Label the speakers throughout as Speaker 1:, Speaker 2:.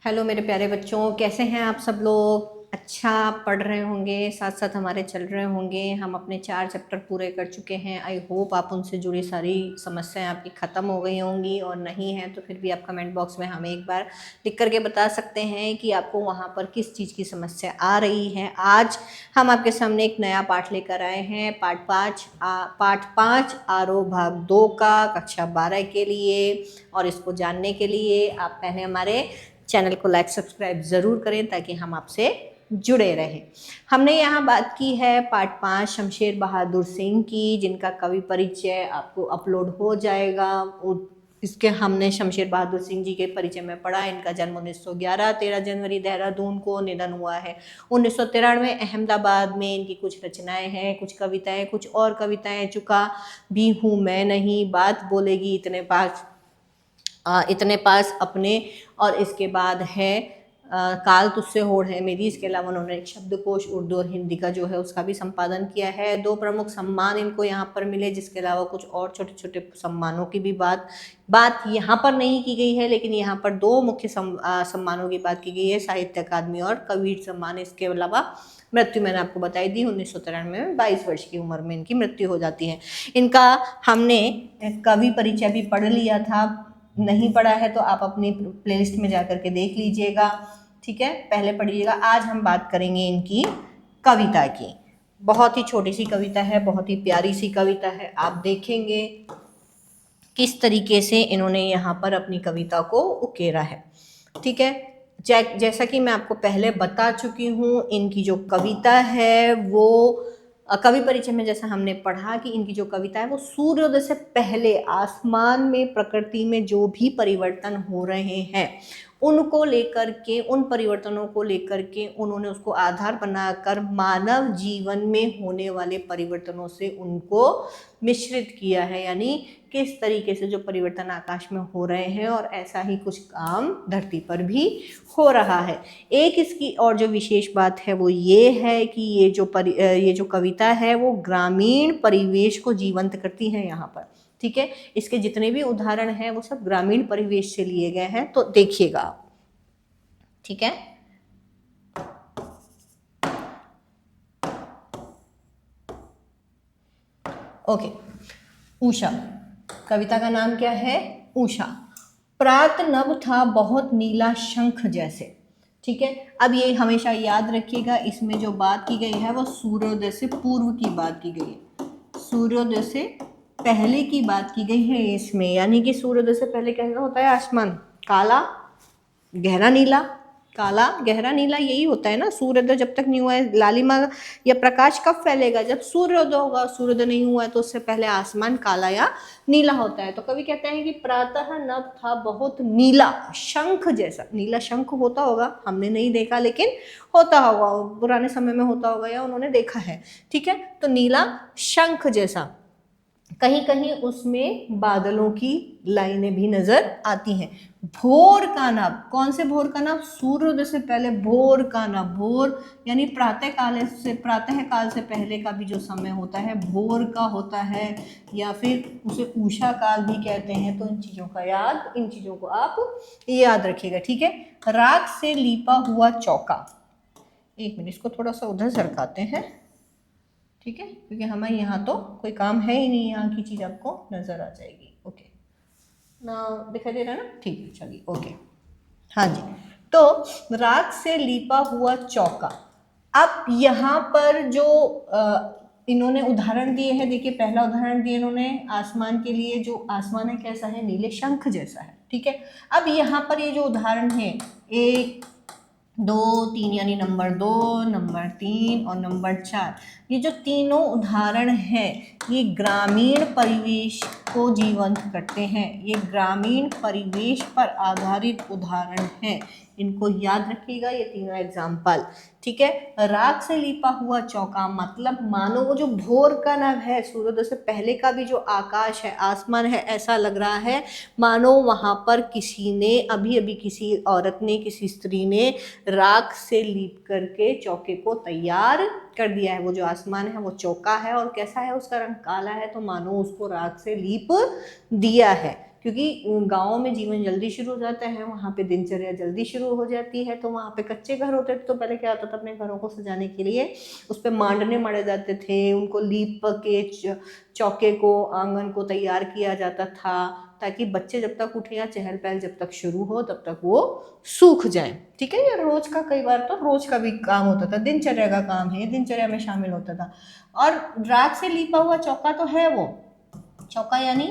Speaker 1: Hello मेरे प्यारे बच्चों, कैसे हैं आप सब लोग। अच्छा पढ़ रहे होंगे, साथ साथ हमारे चल रहे होंगे। हम अपने 4 चैप्टर पूरे कर चुके हैं। आई होप आप उनसे जुड़ी सारी समस्याएं आपकी ख़त्म हो गई होंगी, और नहीं है तो फिर भी आप कमेंट बॉक्स में हमें एक बार लिख करके बता सकते हैं कि आपको वहाँ पर किस चीज़ की समस्या आ रही है। आज हम आपके सामने एक नया पाठ लेकर आए हैं, पाठ 5 आरोह भाग 2 का, कक्षा 12 के लिए। और इसको जानने के लिए आप पहले हमारे चैनल को लाइक सब्सक्राइब ज़रूर करें ताकि हम आपसे जुड़े रहें। हमने यहाँ बात की है पार्ट 5 शमशेर बहादुर सिंह की, जिनका कवि परिचय आपको अपलोड हो जाएगा। इसके हमने शमशेर बहादुर सिंह जी के परिचय में पढ़ा। इनका जन्म 1911 13 जनवरी देहरादून को, निधन हुआ है 1993 अहमदाबाद में। इनकी कुछ रचनाएं हैं, कुछ कविताएं, कुछ और कविताएं। चुका भी हूँ मैं नहीं, बात बोलेगी इतने पास अपने, और इसके बाद है काल तुझसे होड़ है मेरी। इसके अलावा उन्होंने एक शब्दकोश उर्दू और हिंदी का जो है उसका भी संपादन किया है। 2 प्रमुख सम्मान इनको यहाँ पर मिले, जिसके अलावा कुछ और छोटे छोटे सम्मानों की भी बात यहाँ पर नहीं की गई है, लेकिन यहाँ पर 2 मुख्य सम्मानों की बात की गई है, साहित्य अकादमी और कबीर सम्मान। इसके अलावा मृत्यु मैंने आपको बताई दी 1993 में, 22 वर्ष की उम्र में इनकी मृत्यु हो जाती है। इनका हमने कवि परिचय भी पढ़ लिया था, नहीं पढ़ा है तो आप अपनी प्लेलिस्ट में जा कर के देख लीजिएगा, ठीक है, पहले पढ़िएगा। आज हम बात करेंगे इनकी कविता की। बहुत ही छोटी सी कविता है, बहुत ही प्यारी सी कविता है। आप देखेंगे किस तरीके से इन्होंने यहाँ पर अपनी कविता को उकेरा है, ठीक है। जैसा कि मैं आपको पहले बता चुकी हूँ, इनकी जो कविता है वो कवि परिचय में जैसा हमने पढ़ा कि इनकी जो कविता है वो सूर्योदय से पहले आसमान में, प्रकृति में जो भी परिवर्तन हो रहे हैं उनको लेकर के, उन परिवर्तनों को लेकर के उन्होंने उसको आधार बनाकर मानव जीवन में होने वाले परिवर्तनों से उनको मिश्रित किया है। यानी किस तरीके से जो परिवर्तन आकाश में हो रहे हैं, और ऐसा ही कुछ काम धरती पर भी हो रहा है। एक इसकी और जो विशेष बात है वो ये है कि ये जो कविता है वो ग्रामीण परिवेश को जीवंत करती है यहाँ पर, ठीक है। इसके जितने भी उदाहरण हैं वो सब ग्रामीण परिवेश से लिए गए हैं, तो देखिएगा आप, ठीक है। ओके, उषा, कविता का नाम क्या है? उषा। प्रात नभ था बहुत नीला शंख जैसे, ठीक है। अब ये हमेशा याद रखिएगा, इसमें जो बात की गई है वो सूर्योदय से पूर्व की बात की गई है, सूर्योदय से पहले की बात की गई है इसमें। यानी कि सूर्योदय से पहले कैसा होता है आसमान? काला गहरा नीला, काला गहरा नीला, यही होता है ना। सूर्योदय जब तक नहीं हुआ है, लालिमा या प्रकाश कब फैलेगा? जब सूर्योदय होगा। सूर्योदय नहीं हुआ है तो उससे पहले आसमान काला या नीला होता है। तो कवि कहते हैं कि प्रातः नभ था बहुत नीला शंख जैसा। नीला शंख होता होगा, हमने नहीं देखा लेकिन होता होगा, पुराने समय में होता होगा या उन्होंने देखा है, ठीक है। तो नीला शंख जैसा, कहीं कहीं उसमें बादलों की लाइनें भी नजर आती हैं। भोर का नभ, कौन से भोर का नभ? सूर्योदय से पहले भोर का नभ। भोर यानी प्रातः काल से पहले का भी जो समय होता है भोर का होता है, या फिर उसे उषा काल भी कहते हैं। तो इन चीजों को आप याद रखिएगा, ठीक है। राख से लीपा हुआ चौका, एक मिनट इसको थोड़ा सा उधर सरकाते हैं, ठीक है, क्योंकि हमें यहाँ तो कोई काम है ही नहीं, यहाँ की चीज़ आपको नज़र आ जाएगी। ओके ना, दिखाई दे रहा है ना? ठीक है, चलिए ओके, हाँ जी। तो राख से लीपा हुआ चौका। अब यहाँ पर जो इन्होंने उदाहरण दिए हैं, देखिए पहला उदाहरण दिए इन्होंने आसमान के लिए। जो आसमान है कैसा है? नीले शंख जैसा है, ठीक है। अब यहाँ पर ये जो उदाहरण है 1 2 3, यानी नंबर 2, नंबर 3 और नंबर 4, ये जो तीनों उदाहरण हैं ये ग्रामीण परिवेश को जीवंत करते हैं। ये ग्रामीण परिवेश पर आधारित उदाहरण हैं, इनको याद रखिएगा ये तीनों एग्जाम्पल, ठीक है। राख से लिपा हुआ चौका मतलब मानो वो जो भोर का नभ है, सूर्योदय से पहले का भी जो आकाश है, आसमान है, ऐसा लग रहा है मानो वहाँ पर किसी ने अभी किसी औरत ने, किसी स्त्री ने राख से लीप करके चौके को तैयार कर दिया है। वो जो आसमान है वो चौका है, और कैसा है? उसका रंग काला है, तो मानो उसको राख से लीप दिया है, क्योंकि गाँव में जीवन जल्दी शुरू हो जाता है, वहाँ पे दिनचर्या जल्दी शुरू हो जाती है। तो वहाँ पे कच्चे घर होते थे, तो पहले क्या होता था, अपने घरों को सजाने के लिए उस पर मांडने मढ़े जाते थे, उनको लीप के चौके को, आंगन को तैयार किया जाता था, ताकि बच्चे जब तक उठे या चहल पहल जब तक शुरू हो तब तक वो सूख जाए। ठीक है, ये रोज का, कई बार तो रोज का भी काम होता था, दिनचर्या का काम है, ये दिनचर्या में शामिल होता था। और राख से लिपा हुआ चौका तो है वो चौका यानी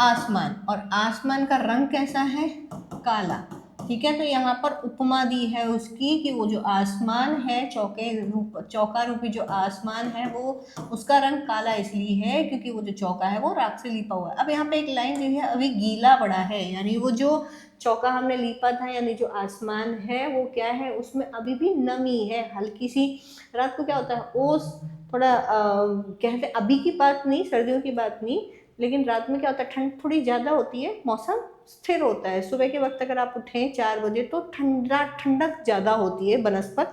Speaker 1: आसमान, और आसमान का रंग कैसा है, काला। ठीक है, तो यहाँ पर उपमा दी है उसकी कि वो जो आसमान है, चौका रूपी जो आसमान है, वो उसका रंग काला इसलिए है क्योंकि वो जो चौका है वो राख से लिपा हुआ है। अब यहाँ पे एक लाइन दी है, अभी गीला पड़ा है, यानी वो जो चौका हमने लिपा था, यानी जो आसमान है वो क्या है, उसमें अभी भी नमी है, हल्की सी। रात को क्या होता है, ओस थोड़ा कहते अभी की बात नहीं, सर्दियों की बात नहीं, लेकिन रात में क्या होता है, ठंड थोड़ी ज़्यादा होती है, मौसम स्थिर होता है। सुबह के वक्त अगर आप उठें 4 बजे तो ठंडक ज़्यादा होती है बनस्पत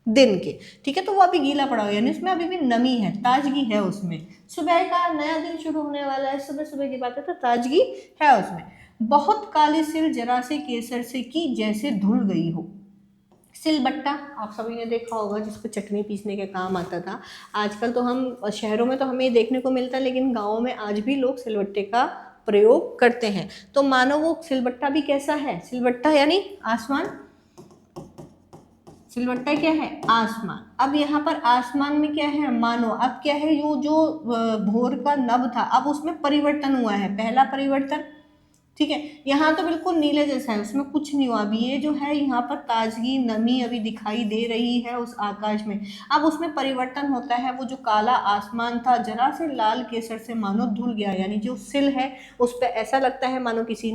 Speaker 1: दिन के। ठीक है, तो वो अभी गीला पड़ा हुआ है, यानी उसमें अभी भी नमी है, ताजगी है उसमें। सुबह का नया दिन शुरू होने वाला है, सुबह सुबह की बात है, तो ताजगी है उसमें। बहुत काली सिल जरा से केसर से की जैसे धुल गई हो। सिलबट्टा आप सभी ने देखा होगा, जिसको चटनी पीसने के काम आता था। आजकल तो हम शहरों में तो हमें देखने को मिलता है, लेकिन गाँव में आज भी लोग सिलबट्टे का प्रयोग करते हैं। तो मानो वो सिलबट्टा भी कैसा है, सिलबट्टा यानी आसमान, सिलबट्टा क्या है, आसमान। अब यहाँ पर आसमान में क्या है, मानो अब क्या है, जो भोर का नभ था, अब उसमें परिवर्तन हुआ है, पहला परिवर्तन। ठीक है, यहाँ तो बिल्कुल नीले जैसा है, उसमें कुछ नहीं हुआ। अभी ये जो है, यहाँ पर ताजगी, नमी अभी दिखाई दे रही है उस आकाश में। अब उसमें परिवर्तन होता है, वो जो काला आसमान था जरा से लाल केसर से मानो धुल गया, यानी जो सिल है उस पर ऐसा लगता है मानो किसी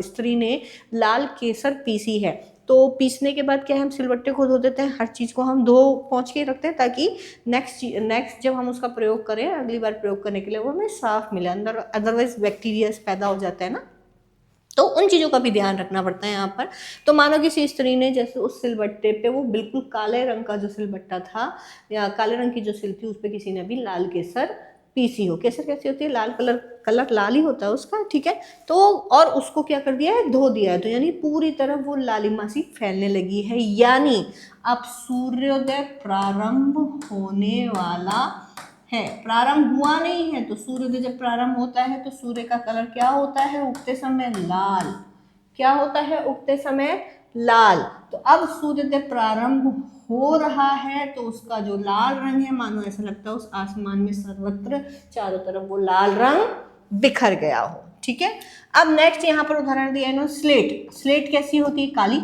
Speaker 1: स्त्री ने लाल केसर पीसी है। तो पीसने के बाद क्या है, हम सिलबट्टे को धो देते हैं, हर चीज़ को हम धो पोंछ के रखते हैं, ताकि नेक्स्ट जब हम उसका प्रयोग करें, अगली बार प्रयोग करने के लिए वो हमें साफ मिले, अंदर अदरवाइज बैक्टीरिया पैदा हो जाता है ना, तो उन चीज़ों का भी ध्यान रखना पड़ता है यहाँ पर। तो मानो किसी स्त्री ने जैसे उस सिलबट्टे पे, वो बिल्कुल काले रंग का जो सिलबट्टा था या काले रंग की जो सिल थी, उस पर किसी ने भी लाल केसर पीसी हो। केसर कैसी होती है, लाल कलर लाल ही होता है उसका। ठीक है, तो और उसको क्या कर दिया है, धो दिया है, तो यानी पूरी तरह वो लालिमा सी फैलने लगी है, यानी अब सूर्योदय प्रारंभ होने वाला है। प्रारंभ हुआ नहीं है, तो सूर्योदय जब प्रारंभ होता है तो सूर्य का कलर क्या होता है, उगते समय लाल। क्या होता है, उगते समय लाल। तो अब सूर्योदय प्रारंभ हो रहा है, तो उसका जो लाल रंग है, मानो ऐसा लगता है उस आसमान में सर्वत्र चारों तरफ वो लाल रंग बिखर गया हो। ठीक है, अब नेक्स्ट यहाँ पर उदाहरण दिया है, स्लेट। स्लेट कैसी होती है, काली।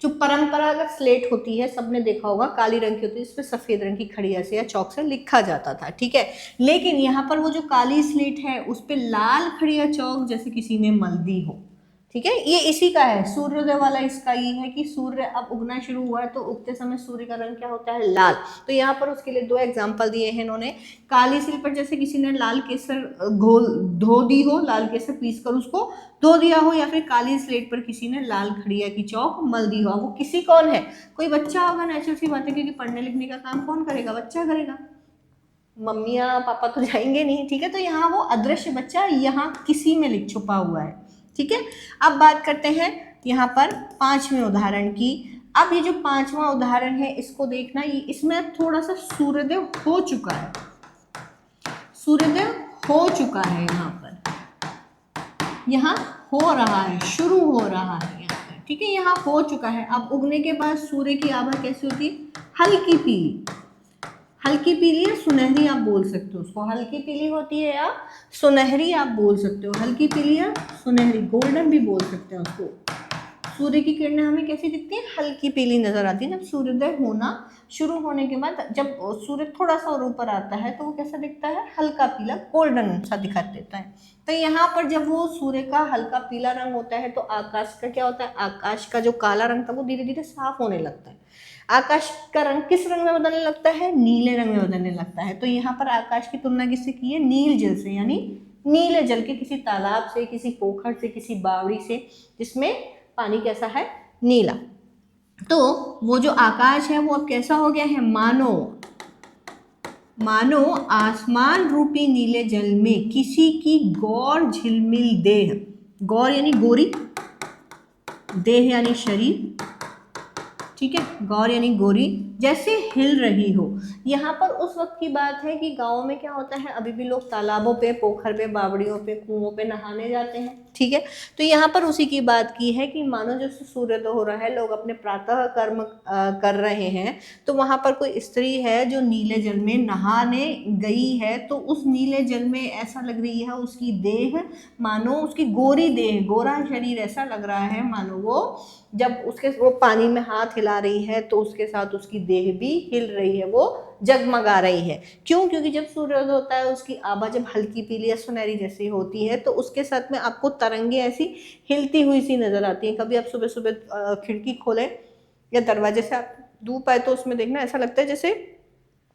Speaker 1: जो परंपरागत स्लेट होती है, सबने देखा होगा, काली रंग की होती है, इस पर सफेद रंग की खड़िया से या चौक से लिखा जाता था। ठीक है, लेकिन यहाँ पर वो जो काली स्लेट है, उस पर लाल खड़िया चौक जैसे किसी ने मल दी हो। ठीक है, ये इसी का है, सूर्योदय वाला इसका ये है कि सूर्य अब उगना शुरू हुआ है, तो उगते समय सूर्य का रंग क्या होता है, लाल। तो यहाँ पर उसके लिए 2 एग्जाम्पल दिए हैं इन्होंने। काली सिल पर जैसे किसी ने लाल केसर धो दी हो, लाल केसर पीस कर उसको धो दिया हो, या फिर काली स्लेट पर किसी ने लाल खड़िया की चौक मल दी हो। वो किसी कौन है, कोई बच्चा होगा, नेचुरल सी बात है, क्योंकि पढ़ने लिखने का काम कौन करेगा, बच्चा करेगा, मम्मियाँ पापा तो जाएंगे नहीं। ठीक है, तो यहाँ वो अदृश्य बच्चा यहाँ किसी में लिख छुपा हुआ है। ठीक है, अब बात करते हैं यहाँ पर 5वें उदाहरण की। अब ये जो 5वां उदाहरण है, इसको देखना, इसमें थोड़ा सा सूर्योदय हो चुका है, सूर्योदय हो चुका है, यहाँ हो रहा है, शुरू हो रहा है यहाँ पर। ठीक है, यहाँ हो चुका है। अब उगने के बाद सूर्य की आभा कैसी होती है, हल्की पीली। हल्की पीली या सुनहरी आप बोल सकते हो उसको, हल्की पीली होती है या सुनहरी आप बोल सकते हो, हल्की पीली या सुनहरी, गोल्डन भी बोल सकते हैं उसको। सूर्य की किरणें हमें कैसी दिखती है, हल्की पीली नजर आती है। जब सूर्योदय होना शुरू होने के बाद, जब सूर्य थोड़ा सा और ऊपर आता है, तो वो कैसा दिखता है, हल्का पीला, गोल्डन सा दिखा देता है। तो यहाँ पर जब वो सूर्य का हल्का पीला रंग होता है, तो आकाश का क्या होता है, आकाश का जो काला रंग था वो धीरे धीरे साफ होने लगता है। आकाश का रंग किस रंग में बदलने लगता है, नीले रंग में बदलने लगता है। तो यहाँ पर आकाश की तुलना किससे की है, नील जल से, यानी नीले जल के, किसी तालाब से, किसी पोखर से, किसी बावड़ी से, जिसमें पानी कैसा है, नीला। तो वो जो आकाश है वो अब कैसा हो गया है, मानो आसमान रूपी नीले जल में किसी की गौर झिलमिल देह, गौर यानी गोरी, देह यानी शरीर, ठीक है, गौर यानी गोरी, जैसे हिल रही हो। यहाँ पर उस वक्त की बात है कि गाँव में क्या होता है, अभी भी लोग तालाबों पे, पोखर पे, बावड़ियों पे, कुओं पे नहाने जाते हैं, ठीक है। तो यहाँ पर उसी की बात की है कि मानो जैसे सूर्योदय हो रहा है, लोग अपने प्रातः कर्म कर रहे हैं, तो वहाँ पर कोई स्त्री है जो नीले जल में नहाने गई है, तो उस नीले जल में ऐसा लग रही है उसकी देह, मानो उसकी गोरी देह, गोरा शरीर ऐसा लग रहा है मानो वो जब उसके वो पानी में हाथ हिला रही है तो उसके साथ उसकी देह भी हिल रही है, वो जगमगा रही है। क्यों? क्योंकि जब सूर्योदय होता है उसकी आभा जब हल्की पीली या सुनहरी जैसी होती है तो उसके साथ में आपको तरंगे ऐसी हिलती हुई सी नजर आती हैं। कभी आप सुबह सुबह खिड़की खोलें या दरवाजे से आप धूप आए तो उसमें देखना ऐसा लगता है जैसे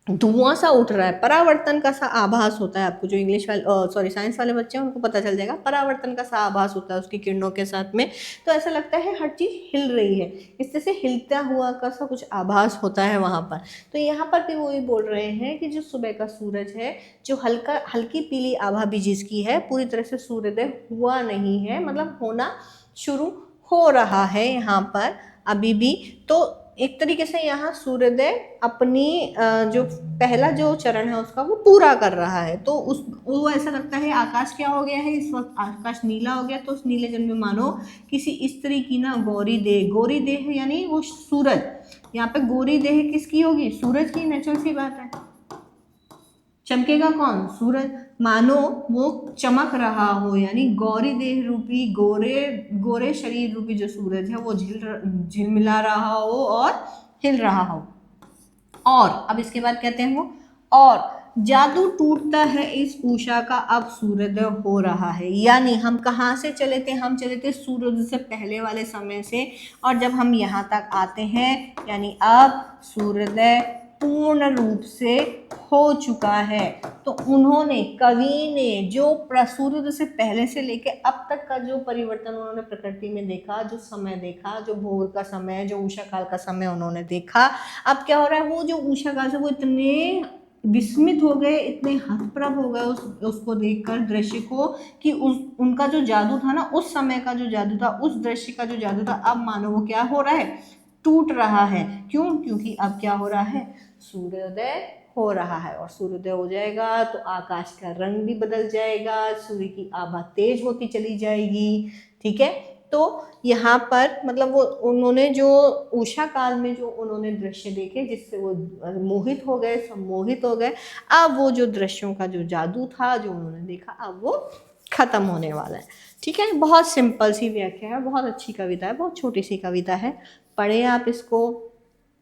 Speaker 1: धुआं सा उठ रहा है, परावर्तन का सा आभास होता है। आपको जो इंग्लिश वाले साइंस वाले बच्चे हैं उनको पता चल जाएगा, परावर्तन का सा आभास होता है उसकी किरणों के साथ में। तो ऐसा लगता है हर चीज़ हिल रही है, इस तरह से हिलता हुआ का सा कुछ आभास होता है वहाँ पर। तो यहाँ पर भी वही बोल रहे हैं कि जो सुबह का सूरज है, जो हल्की पीली आभा भी जिसकी है, पूरी तरह से सूर्योदय हुआ नहीं है, मतलब होना शुरू हो रहा है यहाँ पर अभी भी। तो एक तरीके से यहाँ सूर्योदय अपनी जो पहला जो चरण है उसका वो पूरा कर रहा है। तो उस वो ऐसा लगता है आकाश क्या हो गया है इस वक्त, आकाश नीला हो गया। तो उस नीले जल में मानो किसी स्त्री की ना गौरी देह यानी वो सूरज, यहाँ पे गोरी देह किसकी होगी? सूरज की, नेचुरल सी बात है। चमकेगा कौन? सूरज। मानो वो चमक रहा हो, यानी गौरी देह रूपी गोरे शरीर रूपी जो सूरज है वो झिलमिला रहा हो और हिल रहा हो। और अब इसके बाद कहते हैं वो, और जादू टूटता है इस उषा का, अब सूर्योदय हो रहा है। यानी हम कहाँ से चले थे? हम चले थे सूर्योदय से पहले वाले समय से, और जब हम यहाँ तक आते हैं यानी अब सूर्योदय पूर्ण रूप से हो चुका है। तो उन्होंने, कवि ने जो सूर्योदय से पहले से लेके अब तक का जो परिवर्तन उन्होंने प्रकृति में देखा, जो समय देखा, जो भोर का समय, जो उषा काल का समय उन्होंने देखा, अब क्या हो रहा है, वो जो उषा काल से वो इतने विस्मित हो गए, इतने हतप्रभ हो गए उसको देखकर, दृश्य को, कि उनका जो जादू था ना, उस समय का जो जादू था, उस दृश्य का जो जादू था, अब मानो वो क्या हो रहा है, टूट रहा है। क्यों? क्योंकि अब क्या हो रहा है, सूर्योदय हो रहा है। और सूर्योदय हो जाएगा तो आकाश का रंग भी बदल जाएगा, सूर्य की आभा तेज होती चली जाएगी, ठीक है। तो यहाँ पर मतलब वो उन्होंने जो उषा काल में जो उन्होंने दृश्य देखे जिससे वो मोहित हो गए, सम्मोहित हो गए, अब वो जो दृश्यों का जो जादू था जो उन्होंने देखा, अब वो खत्म होने वाला है, ठीक है। बहुत सिंपल सी व्याख्या है, बहुत अच्छी कविता है, बहुत छोटी सी कविता है। पढ़े आप इसको,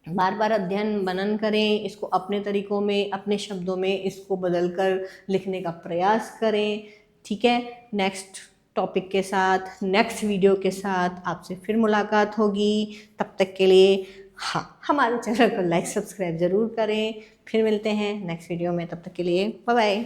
Speaker 1: बार बार अध्ययन मनन करें, इसको अपने तरीकों में, अपने शब्दों में इसको बदल कर लिखने का प्रयास करें, ठीक है। नेक्स्ट टॉपिक के साथ, नेक्स्ट वीडियो के साथ आपसे फिर मुलाकात होगी। तब तक के लिए हाँ, हमारे चैनल को लाइक सब्सक्राइब ज़रूर करें। फिर मिलते हैं नेक्स्ट वीडियो में, तब तक के लिए बाय बाय।